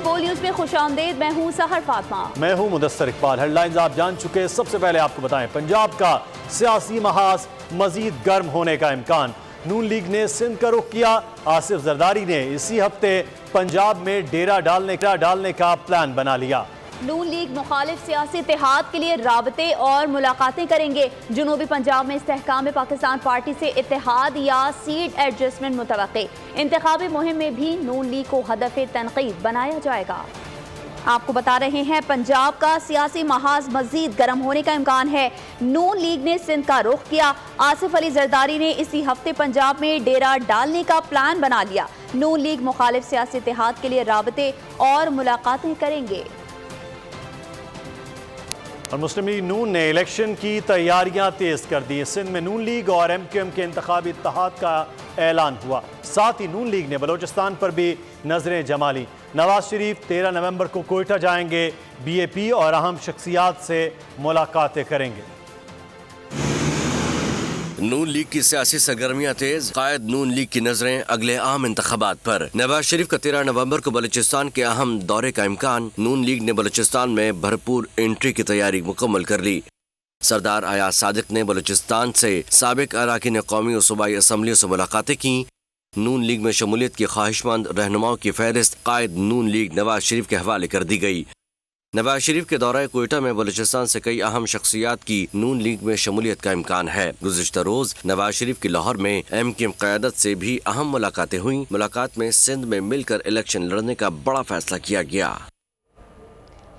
پول news میں خوش آمدید. میں ہوں سحر فاطمہ. میں ہوں مدثر اقبال. ہیڈ لائنز آپ جان چکے. سب سے پہلے آپ کو بتائیں پنجاب کا سیاسی محاذ مزید گرم ہونے کا امکان. نون لیگ نے سندھ کا رخ کیا. آصف زرداری نے اسی ہفتے پنجاب میں ڈیرہ ڈالنے کا پلان بنا لیا. نون لیگ مخالف سیاسی اتحاد کے لیے رابطے اور ملاقاتیں کریں گے. جنوبی پنجاب میں استحکام پاکستان پارٹی سے اتحاد یا سیٹ ایڈجسٹمنٹ متوقع. انتخابی مہم میں بھی نون لیگ کو ہدف تنقید بنایا جائے گا. آپ کو بتا رہے ہیں پنجاب کا سیاسی محاذ مزید گرم ہونے کا امکان ہے. نون لیگ نے سندھ کا رخ کیا. آصف علی زرداری نے اسی ہفتے پنجاب میں ڈیرہ ڈالنے کا پلان بنا لیا. نون لیگ مخالف سیاسی اتحاد کے لیے رابطے اور ملاقاتیں کریں گے. اور مسلم لیگ نون نے الیکشن کی تیاریاں تیز کر دی. سندھ میں نون لیگ اور ایم کیو ایم کے انتخابی اتحاد کا اعلان ہوا. ساتھ ہی نون لیگ نے بلوچستان پر بھی نظریں جما لی. نواز شریف 13 نومبر کو کوئٹہ جائیں گے. بی اے پی اور اہم شخصیات سے ملاقاتیں کریں گے. نون لیگ کی سیاسی سرگرمیاں تیز. قائد نون لیگ کی نظریں اگلے عام انتخابات پر. نواز شریف کا 13 نومبر کو بلوچستان کے اہم دورے کا امکان. نون لیگ نے بلوچستان میں بھرپور انٹری کی تیاری مکمل کر لی. سردار ایاز صادق نے بلوچستان سے سابق اراکین قومی و صوبائی اسمبلیوں سے ملاقاتیں کی. نون لیگ میں شمولیت کی خواہش مند رہنماؤں کی فہرست قائد نون لیگ نواز شریف کے حوالے کر دی گئی. نواز شریف کے دورہ کوئٹہ میں بلوچستان سے کئی اہم شخصیات کی نون لیگ میں شمولیت کا امکان ہے. گزشتہ روز نواز شریف کی لاہور میں ایم کیو ایم قیادت سے بھی اہم ملاقاتیں ہوئیں. ملاقات میں سندھ میں مل کر الیکشن لڑنے کا بڑا فیصلہ کیا گیا.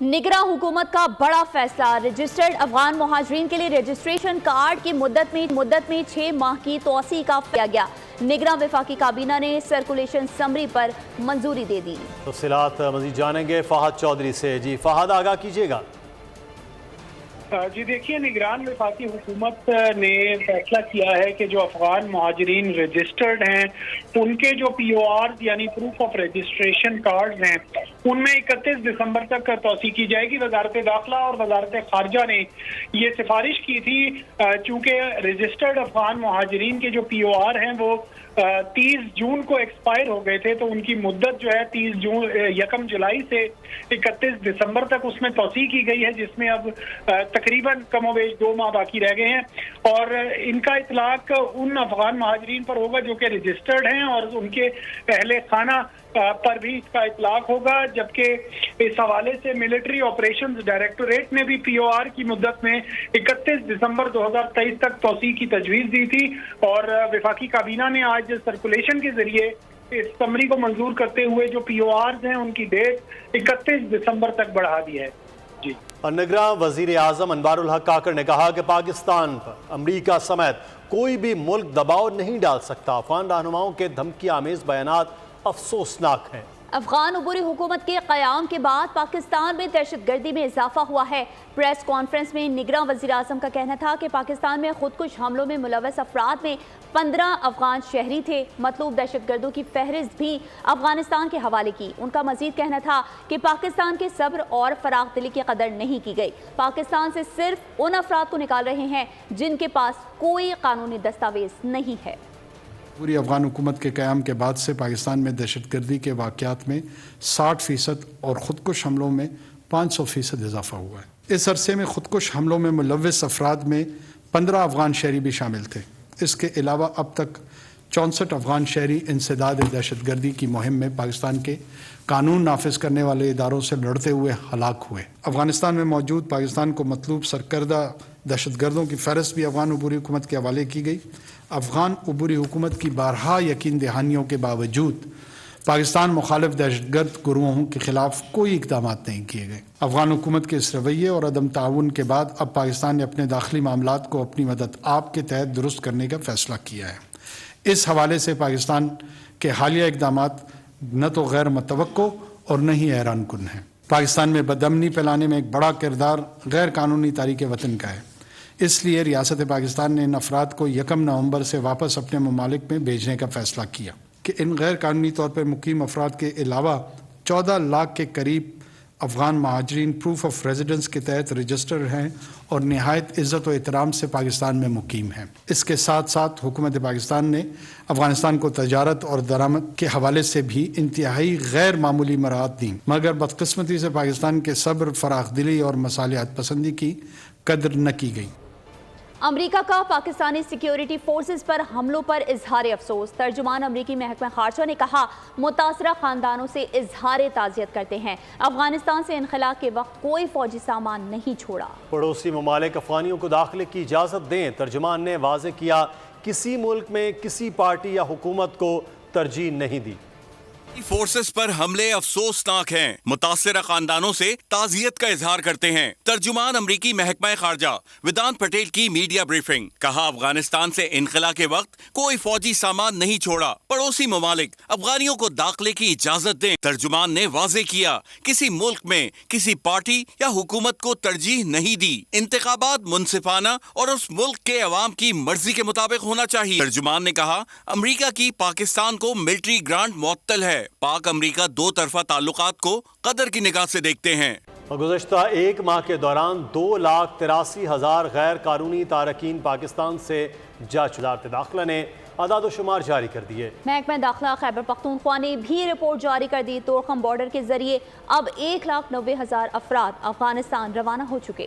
نگراں حکومت کا بڑا فیصلہ. رجسٹرڈ افغان مہاجرین کے لیے رجسٹریشن کارڈ کی مدت میں 6 ماہ کی توسیع کا کیا گیا. نگراں وفاقی کابینہ نے سرکولیشن سمری پر منظوری دے دی. تفصیلات مزید جانیں گے فہد چودھری سے. جی فہد آگاہ کیجیے گا. جی دیکھیے نگران وفاقی حکومت نے فیصلہ کیا ہے کہ جو افغان مہاجرین رجسٹرڈ ہیں ان کے جو پی او آر یعنی پروف آف رجسٹریشن کارڈز ہیں ان میں 31 دسمبر تک توسیع کی جائے گی. وزارت داخلہ اور وزارت خارجہ نے یہ سفارش کی تھی چونکہ رجسٹرڈ افغان مہاجرین کے جو پی او آر ہیں وہ 30 جون کو ایکسپائر ہو گئے تھے تو ان کی مدت جو ہے 1 جولائی سے 31 دسمبر تک اس میں توسیع کی گئی ہے جس میں اب تقریباً کم و بیش 2 ماہ باقی رہ گئے ہیں. اور ان کا اطلاق ان افغان مہاجرین پر ہوگا جو کہ رجسٹرڈ ہیں اور ان کے اہل خانہ پر بھی اس کا اطلاق ہوگا. جبکہ اس حوالے سے ملٹری آپریشنز ڈائریکٹوریٹ نے بھی پی او آر کی مدت میں 31 دسمبر 2023 تک توسیع کی تجویز دی تھی اور وفاقی کابینہ نے آج سرکولیشن کے ذریعے اس سمری کو منظور کرتے ہوئے جو پی او آرز ہیں ان کی ڈیٹ 31 دسمبر تک بڑھا دی ہے. جی اور نگراں وزیر اعظم انوار الحق کاکڑ نے کہا کہ پاکستان پر امریکہ سمیت کوئی بھی ملک دباؤ نہیں ڈال سکتا. افغان رہنماؤں کے دھمکی آمیز بیانات افسوسناک ہیں. افغان عبوری حکومت کے قیام کے بعد پاکستان میں دہشت گردی میں اضافہ ہوا ہے. پریس کانفرنس میں نگراں وزیر اعظم کا کہنا تھا کہ پاکستان میں خودکش حملوں میں ملوث افراد میں 15 افغان شہری تھے. مطلوب دہشت گردوں کی فہرست بھی افغانستان کے حوالے کی. ان کا مزید کہنا تھا کہ پاکستان کے صبر اور فراخ دلی کی قدر نہیں کی گئی. پاکستان سے صرف ان افراد کو نکال رہے ہیں جن کے پاس کوئی قانونی دستاویز نہیں ہے. پوری افغان حکومت کے قیام کے بعد سے پاکستان میں دہشت گردی کے واقعات میں 60% اور خودکش حملوں میں 500% اضافہ ہوا ہے. اس عرصے میں خودکش حملوں میں ملوث افراد میں 15 افغان شہری بھی شامل تھے. اس کے علاوہ اب تک 64 افغان شہری انسداد دہشت گردی کی مہم میں پاکستان کے قانون نافذ کرنے والے اداروں سے لڑتے ہوئے ہلاک ہوئے. افغانستان میں موجود پاکستان کو مطلوب سرکردہ دہشت گردوں کی فہرست بھی افغان عبوری حکومت کے حوالے کی گئی. افغان عبوری حکومت کی بارہا یقین دہانیوں کے باوجود پاکستان مخالف دہشت گرد گروہوں کے خلاف کوئی اقدامات نہیں کیے گئے. افغان حکومت کے اس رویے اور عدم تعاون کے بعد اب پاکستان نے اپنے داخلی معاملات کو اپنی مدد آپ کے تحت درست کرنے کا فیصلہ کیا ہے. اس حوالے سے پاکستان کے حالیہ اقدامات نہ تو غیر متوقع اور نہ ہی حیران کن ہیں. پاکستان میں بدامنی پھیلانے میں ایک بڑا کردار غیر قانونی تاریخ وطن کا ہے. اس لیے ریاست پاکستان نے ان افراد کو 1 نومبر سے واپس اپنے ممالک میں بھیجنے کا فیصلہ کیا کہ ان غیر قانونی طور پر مقیم افراد کے علاوہ 14 لاکھ کے قریب افغان مہاجرین پروف آف ریزیڈنس کے تحت رجسٹر ہیں اور نہایت عزت و احترام سے پاکستان میں مقیم ہیں۔ اس کے ساتھ ساتھ حکومت پاکستان نے افغانستان کو تجارت اور درآمد کے حوالے سے بھی انتہائی غیر معمولی مراعات دیں، مگر بدقسمتی سے پاکستان کے صبر، فراخ دلی اور مصالحت پسندی کی قدر نہ کی گئی۔ امریکہ کا پاکستانی سیکیورٹی فورسز پر حملوں پر اظہار افسوس۔ ترجمان امریکی محکمہ خارجہ نے کہا متاثرہ خاندانوں سے اظہار تعزیت کرتے ہیں، افغانستان سے انخلا کے وقت کوئی فوجی سامان نہیں چھوڑا۔ پڑوسی ممالک افغانیوں کو داخلے کی اجازت دیں، ترجمان نے واضح کیا کسی ملک میں کسی پارٹی یا حکومت کو ترجیح نہیں دی۔ فورسز پر حملے افسوسناک ہیں، متاثرہ خاندانوں سے تعزیت کا اظہار کرتے ہیں۔ ترجمان امریکی محکمہ خارجہ ویدانت پٹیل کی میڈیا بریفنگ، کہا افغانستان سے انخلا کے وقت کوئی فوجی سامان نہیں چھوڑا، پڑوسی ممالک افغانیوں کو داخلے کی اجازت دیں۔ ترجمان نے واضح کیا کسی ملک میں کسی پارٹی یا حکومت کو ترجیح نہیں دی، انتخابات منصفانہ اور اس ملک کے عوام کی مرضی کے مطابق ہونا چاہیے۔ ترجمان نے کہا امریکہ کی پاکستان کو ملٹری گرانٹ معطل ہے، پاک امریکہ دو طرفہ تعلقات کو قدر کی نگاہ سے دیکھتے ہیں۔ گزشتہ ایک ماہ کے دوران 2,83,000 غیر قانونی تارکین پاکستان سے جا چکے۔ وزارت داخلہ نے اعداد و شمار جاری کر دیے۔ محکمہ داخلہ خیبر پختونخوا نے بھی رپورٹ جاری کر دی۔ تورخم بارڈر کے ذریعے اب 1,90,000 افراد افغانستان روانہ ہو چکے۔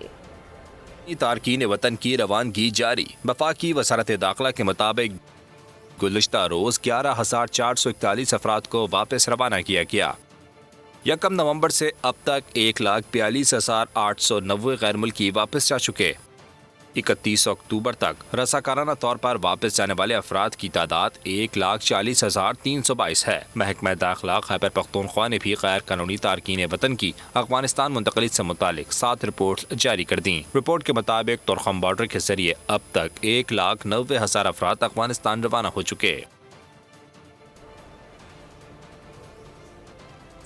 تارکین وطن کی روانگی جاری۔ وفاقی وزارت داخلہ کے مطابق گزشتہ روز 11,441 افراد کو واپس روانہ کیا گیا۔ 1 نومبر سے اب تک 1,42,890 غیر ملکی واپس جا چکے۔ 31 اکتوبر تک رضاکارانہ طور پر واپس جانے والے افراد کی تعداد 1,40,322 ہے۔ محکمہ داخلہ خیبر پختونخوا نے بھی غیر قانونی تارکین وطن کی افغانستان منتقلی سے متعلق 7 رپورٹس جاری کر دیں۔ رپورٹ کے مطابق تورخم بارڈر کے ذریعے اب تک 1,90,000 افراد افغانستان روانہ ہو چکے۔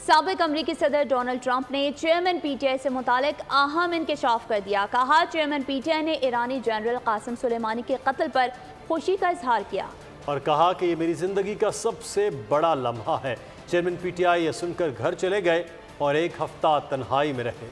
سابق امریکی صدر ڈونلڈ ٹرمپ نے چیئرمین پی ٹی آئی سے متعلق اہم انکشاف کر دیا۔ کہا چیئرمین پی ٹی آئی نے ایرانی جنرل قاسم سلیمانی کے قتل پر خوشی کا اظہار کیا اور کہا کہ یہ میری زندگی کا سب سے بڑا لمحہ ہے۔ چیئرمین پی ٹی آئی یہ سن کر گھر چلے گئے اور 1 ہفتہ تنہائی میں رہے۔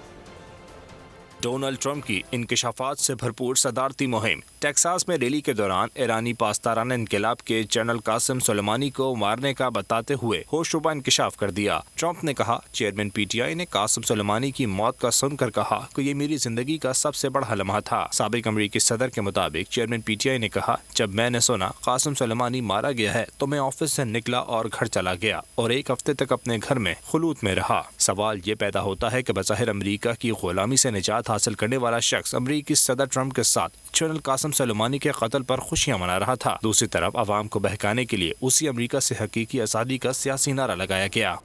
ڈونلڈ ٹرمپ کی انکشافات سے بھرپور صدارتی مہم۔ ٹیکساس میں ریلی کے دوران ایرانی پاسدارانہ انقلاب کے جنرل قاسم سلیمانی کو مارنے کا بتاتے ہوئے ہوش ربا انکشاف کر دیا۔ ٹرمپ نے کہا چیئرمین پی ٹی آئی نے قاسم سلیمانی کی موت کا سن کر کہا کہ یہ میری زندگی کا سب سے بڑا لمحہ تھا۔ سابق امریکی صدر کے مطابق چیئرمین پی ٹی آئی نے کہا جب میں نے سنا قاسم سلیمانی مارا گیا ہے تو میں آفس سے نکلا اور گھر چلا گیا اور 1 ہفتے تک اپنے گھر میں خلوت میں رہا۔ سوال یہ پیدا ہوتا ہے کہ بظاہر امریکہ کی غلامی سے نجات حاصل کرنے والا شخص امریکی صدر ٹرمپ کے ساتھ جنرل قاسم سلیمانی کے قتل پر خوشیاں منا رہا تھا۔ دوسری طرف عوام کو بہکانے کے لیے اسی امریکہ سے حقیقی آزادی کا سیاسی نعرہ لگایا گیا۔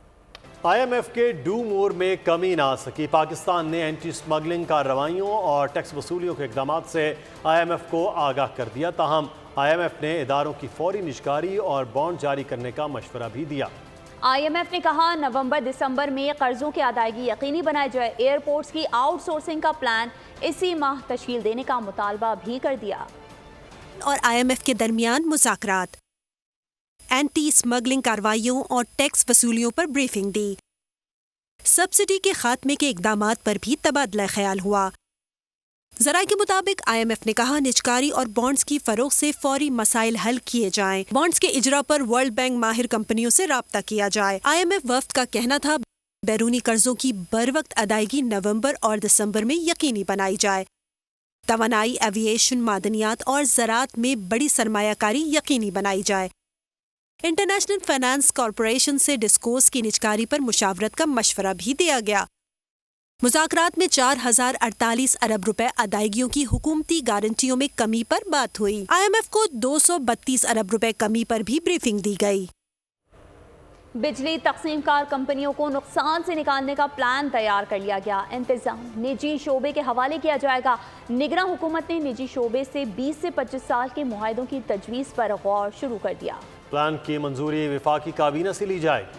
آئی ایم ایف کے ڈو مور میں کمی نہ آ سکی۔ پاکستان نے اینٹی سمگلنگ کارروائیوں اور ٹیکس وصولیوں کے اقدامات سے آئی ایم ایف کو آگاہ کر دیا، تاہم آئی ایم ایف نے اداروں کی فوری نشکاری اور بانڈ جاری کرنے کا مشورہ بھی دیا۔ آئی ایم ایف نے کہا نومبر دسمبر میں قرضوں کی ادائیگی یقینی بنائی جائے۔ ایئرپورٹس کی آؤٹ سورسنگ کا پلان اسی ماہ تشکیل دینے کا مطالبہ بھی کر دیا۔ اور آئی ایم ایف کے درمیان مذاکرات، اینٹی سمگلنگ کارروائیوں اور ٹیکس وصولیوں پر بریفنگ دی۔ سبسڈی کے خاتمے کے اقدامات پر بھی تبادلہ خیال ہوا۔ ذرائع کے مطابق آئی ایم ایف نے کہا نجکاری اور بانڈز کی فروغ سے فوری مسائل حل کیے جائیں۔ بانڈز کے اجرا پر ورلڈ بینک ماہر کمپنیوں سے رابطہ کیا جائے۔ آئی ایم ایف وفد کا کہنا تھا بیرونی قرضوں کی بروقت ادائیگی نومبر اور دسمبر میں یقینی بنائی جائے۔ توانائی، ایوییشن، معدنیات اور زراعت میں بڑی سرمایہ کاری یقینی بنائی جائے۔ انٹرنیشنل فائنانس کارپوریشن سے ڈسکوز کی نجکاری پر مشاورت کا مشورہ بھی دیا گیا۔ مذاکرات میں 4,048 ارب روپے ادائیگیوں کی حکومتی گارنٹیوں میں کمی پر بات ہوئی۔ آئی ایم ایف کو 232 ارب روپے کمی پر بھی بریفنگ دی گئی۔ بجلی تقسیم کار کمپنیوں کو نقصان سے نکالنے کا پلان تیار کر لیا گیا۔ انتظام نجی شعبے کے حوالے کیا جائے گا۔ نگراں حکومت نے نجی شعبے سے 20 سے 25 سال کے معاہدوں کی تجویز پر غور شروع کر دیا۔ پلان کی منظوری وفاقی کابینہ سے لی جائے گی۔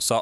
100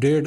1.5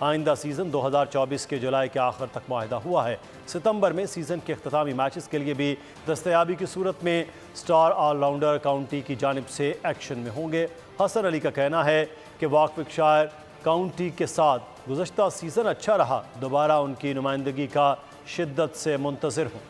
آئندہ سیزن 2024 کے جولائی کے آخر تک معاہدہ ہوا ہے۔ ستمبر میں سیزن کے اختتامی میچز کے لیے بھی دستیابی کی صورت میں سٹار آل راؤنڈر کاؤنٹی کی جانب سے ایکشن میں ہوں گے۔ حسن علی کا کہنا ہے کہ واکفکشائر کاؤنٹی کے ساتھ گزشتہ سیزن اچھا رہا، دوبارہ ان کی نمائندگی کا شدت سے منتظر ہوں۔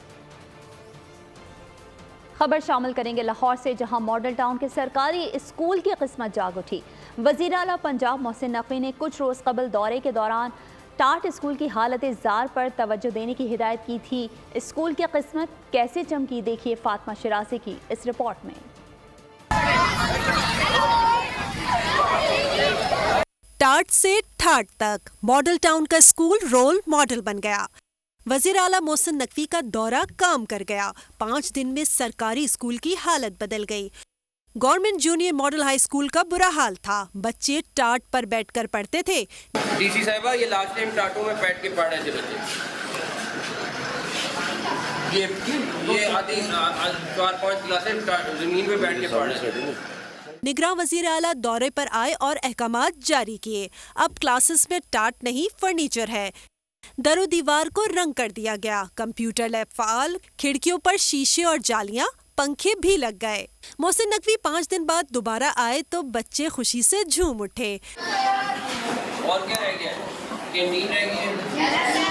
خبر شامل کریں گے لاہور سے، جہاں ماڈل ٹاؤن کے سرکاری اسکول کی قسمت جاگ اٹھی۔ وزیر اعلیٰ پنجاب محسن نقوی نے کچھ روز قبل دورے کے دوران ٹاٹ اسکول کی حالت زار پر توجہ دینے کی ہدایت کی تھی۔ اسکول کی قسمت کیسے چمکی، دیکھیے فاطمہ شرازی کی اس رپورٹ میں۔ ٹاٹ سے ٹھاٹ تک ماڈل ٹاؤن کا اسکول رول ماڈل بن گیا۔ وزیر اعلیٰ محسن نقوی کا دورہ کام کر گیا۔ 5 دن میں سرکاری اسکول کی حالت بدل گئی۔ Government junior model high school کا برا حال تھا، بچے ٹاٹ پر بیٹھ کر پڑھتے تھے۔ ڈی سی صاحبہ، یہ لاسٹ ٹائم ٹاٹوں میں بیٹھ کے پڑھ رہے تھے بچے، یہ آدھی 4-5 کلاسیں زمین پہ بیٹھ کے پڑھ رہے تھے۔ نگراں وزیر اعلیٰ دورے پر آئے اور احکامات جاری کیے۔ اب کلاسز میں ٹاٹ نہیں، فرنیچر ہے۔ در و دیوار کو رنگ کر دیا گیا، کمپیوٹر لیب فعال، کھڑکیوں پر شیشے اور جالیاں، پنکھے بھی لگ گئے۔ محسن نقوی 5 دن بعد دوبارہ آئے تو بچے خوشی سے جھوم اٹھے۔ اور کیا رہ گیا؟ کینٹین رہ گئی۔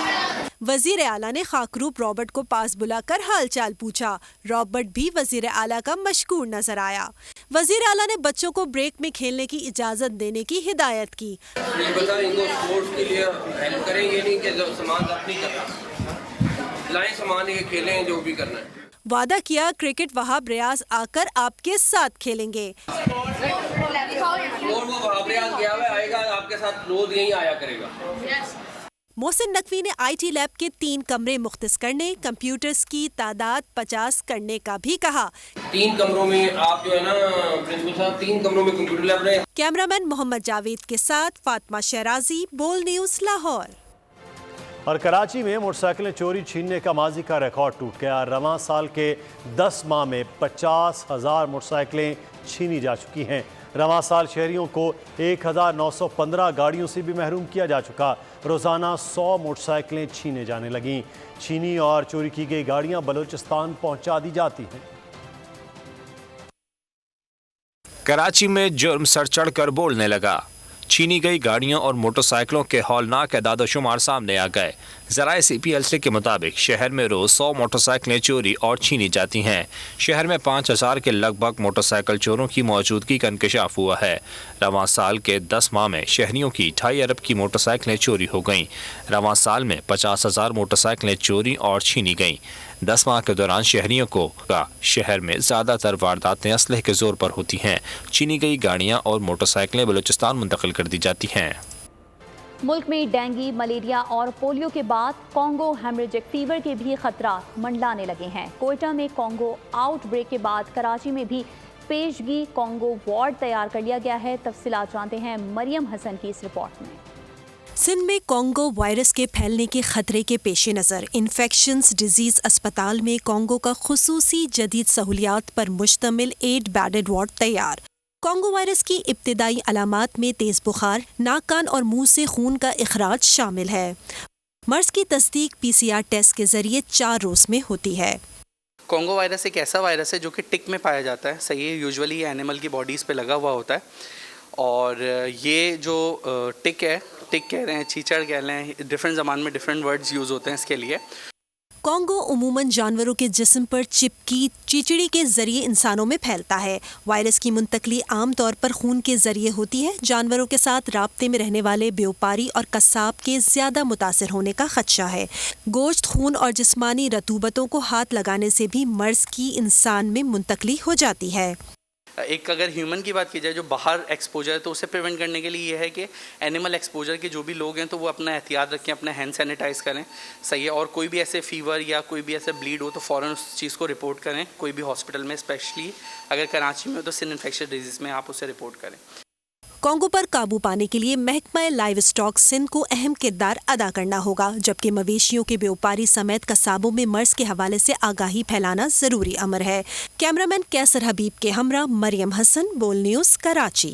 وزیر اعلیٰ نے خاکروب رابرٹ کو پاس بلا کر حال چال پوچھا۔ رابرٹ بھی وزیر اعلیٰ کا مشکور نظر آیا۔ وزیر اعلیٰ نے بچوں کو بریک میں کھیلنے کی اجازت دینے کی ہدایت کی۔ یہ بتا ان کو اسپورٹس کے لیے ہیلپ کریں، یہ نہیں کہ سامان اپنی کرنا، لائیں سامان، یہ کھیلیں جو بھی کرنا ہے۔ وعدہ کیا کرکٹ وہاب ریاض آ کر آپ کے ساتھ کھیلیں گے۔ اور وہ وہاب ریاض گیا ہوا آئے گا آپ کے ساتھ، روز یہیں آیا کرے گا۔ محسن نقوی نے آئی ٹی لیب کے 3 کمرے مختص کرنے، کمپیوٹرز کی تعداد 50 کرنے کا بھی کہا۔ 3 کمروں میں آپ جو ہے نا پرنسپل صاحب، 3 کمروں میں کمپیوٹر لیب رہے۔ کیمرہ مین محمد جاوید کے ساتھ فاطمہ شرازی، بول نیوز، لاہور۔ اور کراچی میں موٹر سائیکلیں چوری چھیننے کا ماضی کا ریکارڈ ٹوٹ گیا۔ رواں سال کے 10 ماہ میں 50,000 موٹر سائیکلیں چھینی جا چکی ہیں۔ رواں سال شہریوں کو 1915 گاڑیوں سے بھی محروم کیا جا چکا۔ روزانہ 100 موٹر سائیکلیں چھینے جانے لگیں۔ چھینی اور چوری کی گئی گاڑیاں بلوچستان پہنچا دی جاتی ہیں۔ کراچی میں جرم سر چڑھ کر بولنے لگا۔ چھینی گئی گاڑیوں اور موٹر سائیکلوں کے ہولناک اعداد و شمار سامنے آ گئے۔ ذرائع CPLC کے مطابق شہر میں روز 100 موٹر سائیکلیں چوری اور چھینی جاتی ہیں۔ شہر میں 5000 کے لگ بھگ موٹر سائیکل چوروں کی موجودگی کا انکشاف ہوا ہے۔ رواں سال کے 10 ماہ میں شہریوں کی 2.5 ارب کی موٹر سائیکلیں چوری ہو گئیں۔ رواں سال میں 50,000 موٹر سائیکلیں چوری اور چھینی گئیں۔ 10 ماہ کے دوران شہریوں کو شہر میں زیادہ تر وارداتیں اسلحے کے زور پر ہوتی ہیں۔ چھینی گئی گاڑیاں اور موٹر سائیکلیں بلوچستان منتقل کر دی جاتی ہیں۔ ملک میں ڈینگی، ملیریا اور پولیو کے بعد کانگو ہیمریجک فیور کے بھی خطرات منڈلانے لگے ہیں۔ کوئٹہ میں کانگو آؤٹ بریک کے بعد کراچی میں بھی پیشگی کانگو وارڈ تیار کر لیا گیا ہے۔ تفصیلات جانتے ہیں مریم حسن کی اس رپورٹ میں۔ سندھ میں کانگو وائرس کے پھیلنے کے خطرے کے پیش نظر انفیکشنز ڈیزیز اسپتال میں کانگو کا خصوصی جدید سہولیات پر مشتمل 8 بیڈڈ وارڈ تیار۔ کانگو وائرس کی ابتدائی علامات میں تیز بخار، ناک، کان اور منہ سے خون کا اخراج شامل ہے۔ مرض کی تصدیق PCR ٹیسٹ کے ذریعے 4 روز میں ہوتی ہے۔ کانگو وائرس ایک ایسا وائرس ہے جو کہ ٹک میں پایا جاتا ہے، صحیح ہے، یوزولی اینیمل کی باڈیز پہ لگا ہوا ہوتا ہے، اور یہ جو ٹک ہے، ٹک کہہ رہے ہیں، چیچڑ کہہ رہے ہیں، ڈفرینٹ زبان میں ڈفرینٹ ورڈز یوز ہوتے ہیں اس کے لیے۔ کانگو عموماً جانوروں کے جسم پر چپکی چیچڑی کے ذریعے انسانوں میں پھیلتا ہے۔ وائرس کی منتقلی عام طور پر خون کے ذریعے ہوتی ہے۔ جانوروں کے ساتھ رابطے میں رہنے والے بیوپاری اور قصاب کے زیادہ متاثر ہونے کا خدشہ ہے۔ گوشت، خون اور جسمانی رطوبتوں کو ہاتھ لگانے سے بھی مرض کی انسان میں منتقلی ہو جاتی ہے۔ ایک اگر ہیومن کی بات کی جائے جو باہر ایکسپوجر ہے تو اسے پریونٹ کرنے کے لیے یہ ہے کہ اینیمل ایکسپوجر کے جو بھی لوگ ہیں تو وہ اپنا احتیاط رکھیں، اپنا ہینڈ سینیٹائز کریں، صحیح ہے، اور کوئی بھی ایسے فیور یا کوئی بھی ایسے بلیڈ ہو تو فوراً اس چیز کو رپورٹ کریں، کوئی بھی ہاسپٹل میں، اسپیشلی اگر کراچی میں ہو تو سندھ انفیکشس ڈیزیز میں آپ اسے رپورٹ کریں۔ کانگو پر قابو پانے کے لیے محکمہ لائیو اسٹاک سندھ کو اہم کردار ادا کرنا ہوگا، جبکہ مویشیوں کے بیوپاری سمیت قصابوں میں مرض کے حوالے سے آگاہی پھیلانا ضروری امر ہے۔ کیمرامین کیسر حبیب کے ہمراہ مریم حسن، بول نیوز، کراچی۔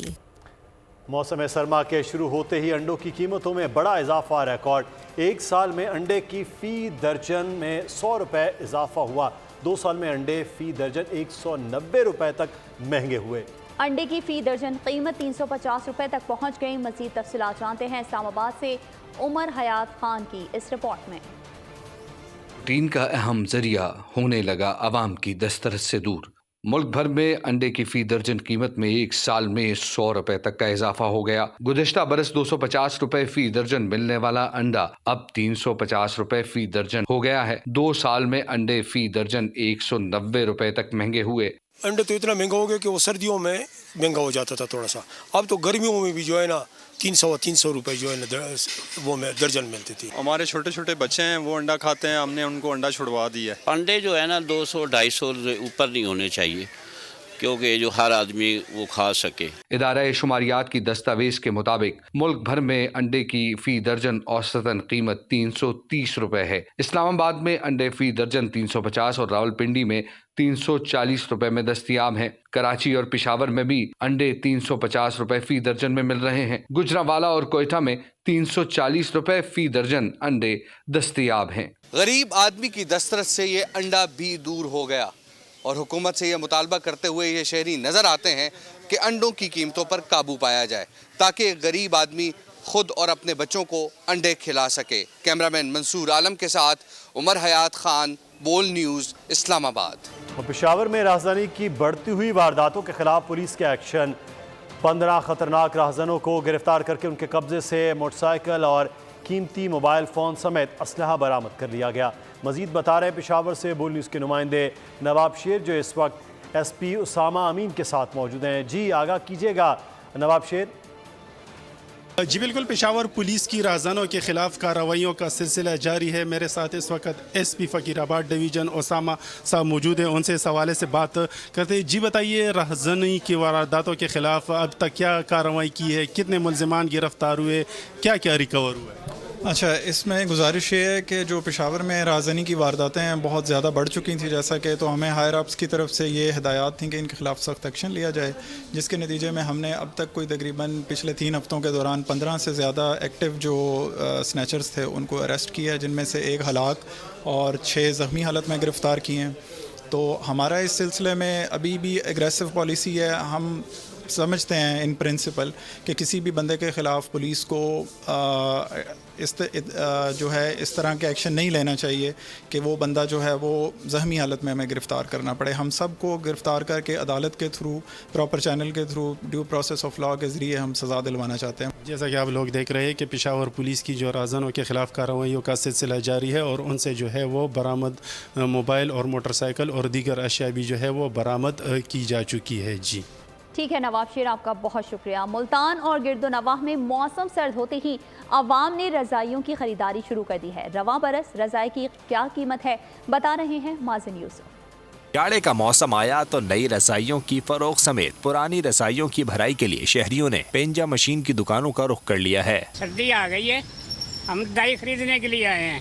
موسم سرما کے شروع ہوتے ہی انڈوں کی قیمتوں میں بڑا اضافہ ریکارڈ، ایک سال میں انڈے کی فی درجن میں 100 روپے اضافہ ہوا، 2 سال میں انڈے فی درجن 190 روپے تک مہنگے ہوئے۔ انڈے کی فی درجن قیمت 350 روپے تک پہنچ گئی۔ مزید تفصیلات جانتے ہیں اسلام آباد سے عمر حیات خان کی اس رپورٹ میں۔ پروٹین کا اہم ذریعہ ہونے لگا عوام کی دسترس سے دور۔ ملک بھر میں انڈے کی فی درجن قیمت میں ایک سال میں 100 روپے تک کا اضافہ ہو گیا۔ گزشتہ برس 250 روپے فی درجن ملنے والا انڈا اب 350 روپے فی درجن ہو گیا ہے۔ 2 سال میں انڈے فی درجن 190 روپے تک مہنگے ہوئے۔ انڈے تو اتنا مہنگا ہو گیا کہ وہ سردیوں میں مہنگا ہو جاتا تھا تھوڑا سا، اب تو گرمیوں میں بھی جو ہے نا 300 روپے جو ہے نا وہ میں درجن ملتی تھی۔ ہمارے چھوٹے چھوٹے بچے ہیں وہ انڈا کھاتے ہیں، ہم نے ان کو انڈا چھڑوا دیا ہے۔ انڈے جو ہے نا 200-250 اوپر نہیں ہونے چاہیے کیونکہ جو ہر آدمی وہ کھا سکے۔ ادارہ شماریات کی دستاویز کے مطابق ملک بھر میں انڈے کی فی درجن اوسطاً قیمت 330 روپے ہے۔ اسلام آباد میں انڈے فی درجن 350 اور راولپنڈی میں 340 روپے میں دستیاب ہیں۔ کراچی اور پشاور میں بھی انڈے 350 روپے فی درجن میں مل رہے ہیں۔ گجرانوالہ اور کوئٹہ میں 340 روپے فی درجن انڈے دستیاب ہیں۔ غریب آدمی کی دسترس سے یہ انڈا بھی دور ہو گیا اور حکومت سے یہ مطالبہ کرتے ہوئے یہ شہری نظر آتے ہیں کہ انڈوں کی قیمتوں پر قابو پایا جائے تاکہ غریب آدمی خود اور اپنے بچوں کو انڈے کھلا سکے۔ کیمرامین منصور عالم کے ساتھ عمر حیات خان، بول نیوز، اسلام آباد۔ پشاور میں راہزنی کی بڑھتی ہوئی وارداتوں کے خلاف پولیس کا ایکشن، 15 خطرناک راہزنوں کو گرفتار کر کے ان کے قبضے سے موٹر سائیکل اور قیمتی موبائل فون سمیت اسلحہ برآمد کر لیا گیا۔ مزید بتا رہے پشاور سے بول نیوز کے نمائندے نواب شیر جو اس وقت ایس پی اسامہ امین کے ساتھ موجود ہیں۔ جی آگاہ کیجیے گا نواب شیر۔ جی بالکل، پشاور پولیس کی راہزنوں کے خلاف کارروائیوں کا سلسلہ جاری ہے۔ میرے ساتھ اس وقت ایس پی فقیر آباد ڈویژن اسامہ صاحب موجود ہیں، ان سے اس حوالے سے بات کرتے ہیں۔ جی بتائیے، راہزنی کی وارداتوں کے خلاف اب تک کیا کارروائی کی ہے، کتنے ملزمان گرفتار ہوئے، کیا کیا ریکور ہوا ہے؟ اچھا، اس میں گزارش یہ ہے کہ جو پشاور میں راہزنی کی وارداتیں ہیں بہت زیادہ بڑھ چکی تھیں، جیسا کہ تو ہمیں ہائر اپس کی طرف سے یہ ہدایات تھیں کہ ان کے خلاف سخت ایکشن لیا جائے، جس کے نتیجے میں ہم نے اب تک کوئی تقریباً پچھلے 3 ہفتوں کے دوران 15 سے زیادہ ایکٹیو جو سنیچرز تھے ان کو اریسٹ کیا ہے، جن میں سے 1 ہلاک اور 6 زخمی حالت میں گرفتار کیے ہیں۔ تو ہمارا اس سلسلے میں ابھی بھی اگریسو پالیسی ہے۔ ہم سمجھتے ہیں ان پرنسپل کہ کسی بھی بندے کے خلاف پولیس کو جو ہے اس طرح کے ایکشن نہیں لینا چاہیے کہ وہ بندہ جو ہے وہ زخمی حالت میں ہمیں گرفتار کرنا پڑے۔ ہم سب کو گرفتار کر کے عدالت کے تھرو، پراپر چینل کے through, due process of law کے ذریعے ہم سزا دلوانا چاہتے ہیں۔ جیسا کہ آپ لوگ دیکھ رہے ہیں کہ پشاور پولیس کی جو راہزنوں کے خلاف کارروائیوں کا سلسلہ جاری ہے اور ان سے جو ہے وہ برآمد موبائل اور موٹر سائیکل اور دیگر اشیاء بھی جو ہے وہ برآمد کی جا چکی ہے۔ جی ٹھیک ہے نواب شیر، آپ کا بہت شکریہ۔ ملتان اور گرد و نواح میں موسم سرد ہوتے ہی عوام نے رضائیوں کی خریداری شروع کر دی ہے۔ رواں برس رضائی کی کیا قیمت ہے، بتا رہے ہیں مازن یوسف۔ جاڑے کا موسم آیا تو نئی رضائیوں کی فروخت سمیت پرانی رضائیوں کی بھرائی کے لیے شہریوں نے پینجا مشین کی دکانوں کا رخ کر لیا ہے۔ سردی آ گئی ہے، ہم رضائی خریدنے کے لیے آئے ہیں۔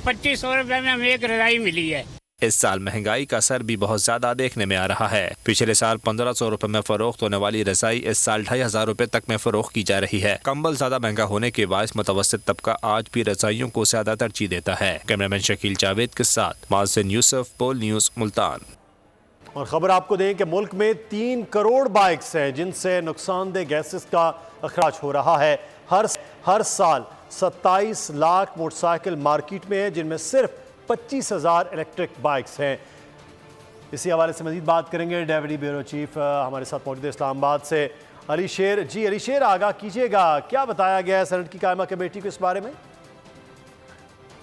2500 روپے میں ہمیں ایک رضائی ملی ہے۔ اس سال مہنگائی کا اثر بھی بہت زیادہ دیکھنے میں آ رہا ہے۔ پچھلے سال 1500 روپے میں فروخت ہونے والی رضائی اس سال 2500 روپے تک میں فروخت کی جا رہی ہے۔ کمبل زیادہ مہنگا ہونے کے باعث متوسط طبقہ آج بھی رضائیوں کو زیادہ ترجیح دیتا ہے۔ کیمرامین شکیل جاوید کے ساتھ مازن یوسف، بول نیوز، ملتان۔ اور خبر آپ کو دیں کہ ملک میں 3 کروڑ بائکس ہیں جن سے نقصان دہ گیسز کا اخراج ہو رہا ہے۔ ہر سال 27 لاکھ موٹر سائیکل مارکیٹ میں ہیں، جن میں صرف 25,000 الیکٹرک بائکس ہیں۔ اسی حوالے سے مزید بات کریں گے ڈیوٹی بیورو چیف ہمارے ساتھ موجود ہے اسلام آباد سے علی شیر۔ جی علی شیر، آگاہ کیجیے گا، کیا بتایا گیا ہے سینٹ کی قائمہ کمیٹی کو اس بارے میں؟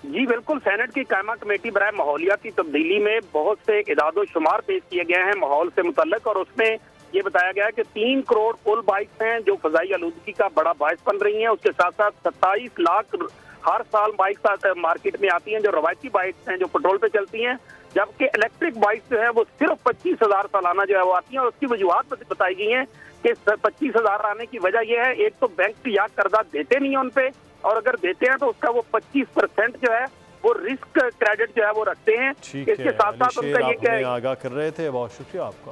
جی بالکل، سینٹ کی قائمہ کمیٹی برائے ماحولیاتی تبدیلی میں بہت سے اعداد و شمار پیش کیے گئے ہیں ماحول سے متعلق، اور اس میں یہ بتایا گیا ہے کہ 3 کروڑ کل بائکس ہیں جو فضائی آلودگی کا بڑا باعث بن رہی ہیں۔ اس کے ساتھ ساتھ 27 لاکھ ہر سال بائکس مارکیٹ میں آتی ہیں جو روایتی بائکس ہیں جو پیٹرول پہ چلتی ہیں، جبکہ الیکٹرک بائکس جو ہے وہ صرف 25,000 سالانہ جو ہے وہ آتی ہیں۔ اور اس کی وجوہات بتائی گئی ہیں کہ 25,000 آنے کی وجہ یہ ہے، ایک تو بینک یا قرضہ دیتے نہیں ہیں ان پہ، اور اگر دیتے ہیں تو اس کا وہ 25% جو ہے وہ رسک کریڈٹ جو ہے وہ رکھتے ہیں۔ اس کے ساتھ ساتھ ان کا یہ کہ آگاہ کر رہے تھے، بہت شکریہ آپ کا۔